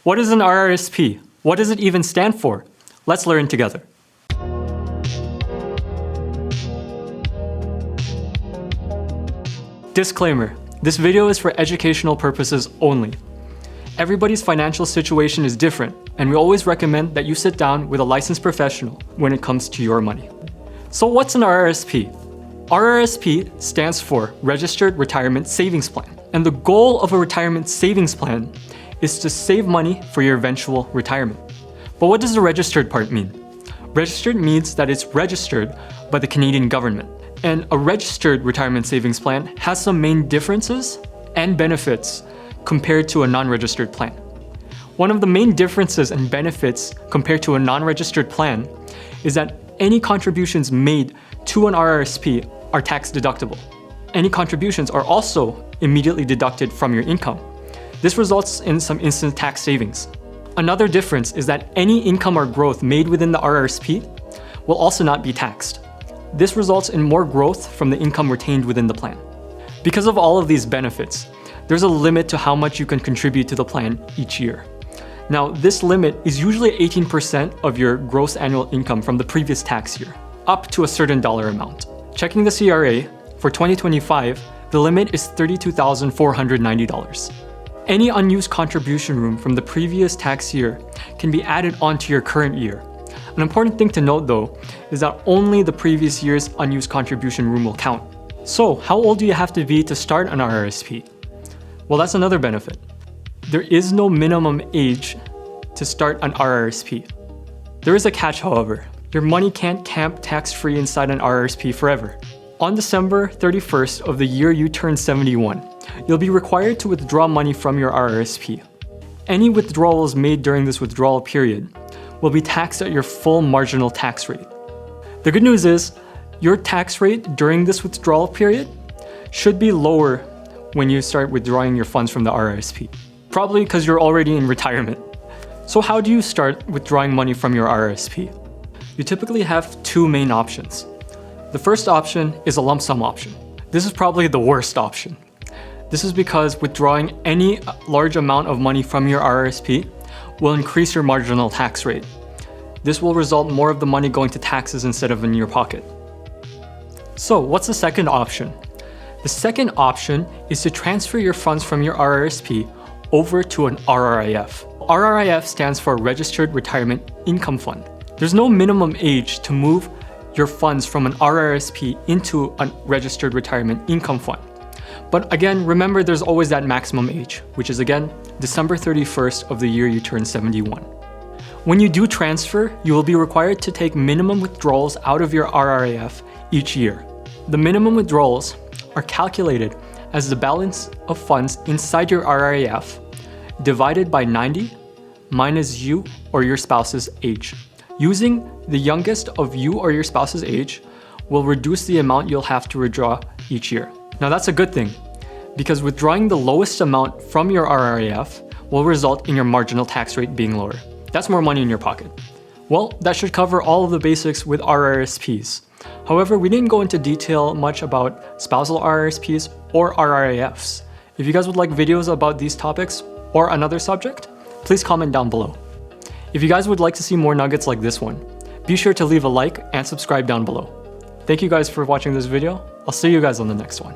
What is an RRSP? What does it even stand for? Let's learn together. Disclaimer: this video is for educational purposes only. Everybody's financial situation is different, and we always recommend that you sit down with a licensed professional when it comes to your money. So what's an RRSP? RRSP stands for Registered Retirement Savings Plan, and the goal of a retirement savings plan is to save money for your eventual retirement. But what does the registered part mean? Registered means that it's registered by the Canadian government. And a registered retirement savings plan has some main differences and benefits compared to a non-registered plan. One of the main differences and benefits compared to a non-registered plan is that any contributions made to an RRSP are tax deductible. Any contributions are also immediately deducted from your income. This results in some instant tax savings. Another difference is that any income or growth made within the RRSP will also not be taxed. This results in more growth from the income retained within the plan. Because of all of these benefits, there's a limit to how much you can contribute to the plan each year. Now, this limit is usually 18% of your gross annual income from the previous tax year, up to a certain dollar amount. Checking the CRA, for 2025, the limit is $32,490. Any unused contribution room from the previous tax year can be added onto your current year. An important thing to note though is that only the previous year's unused contribution room will count. So how old do you have to be to start an RRSP? Well, that's another benefit. There is no minimum age to start an RRSP. There is a catch, however. Your money can't camp tax-free inside an RRSP forever. On December 31st of the year you turn 71, you'll be required to withdraw money from your RRSP. Any withdrawals made during this withdrawal period will be taxed at your full marginal tax rate. The good news is, your tax rate during this withdrawal period should be lower when you start withdrawing your funds from the RRSP, probably because you're already in retirement. So how do you start withdrawing money from your RRSP? You typically have two main options. The first option is a lump sum option. This is probably the worst option. This is because withdrawing any large amount of money from your RRSP will increase your marginal tax rate. This will result more of the money going to taxes instead of in your pocket. So what's the second option? The second option is to transfer your funds from your RRSP over to an RRIF. RRIF stands for Registered Retirement Income Fund. There's no minimum age to move your funds from an RRSP into a Registered Retirement Income Fund. But again, remember there's always that maximum age, which is again, December 31st of the year you turn 71. When you do transfer, you will be required to take minimum withdrawals out of your RRIF each year. The minimum withdrawals are calculated as the balance of funds inside your RRIF divided by 90 minus you or your spouse's age. Using the youngest of you or your spouse's age will reduce the amount you'll have to withdraw each year. Now that's a good thing, because withdrawing the lowest amount from your RRIF will result in your marginal tax rate being lower. That's more money in your pocket. Well, that should cover all of the basics with RRSPs. However, we didn't go into detail much about spousal RRSPs or RRIFs. If you guys would like videos about these topics or another subject, please comment down below. If you guys would like to see more nuggets like this one, be sure to leave a like and subscribe down below. Thank you guys for watching this video. I'll see you guys on the next one.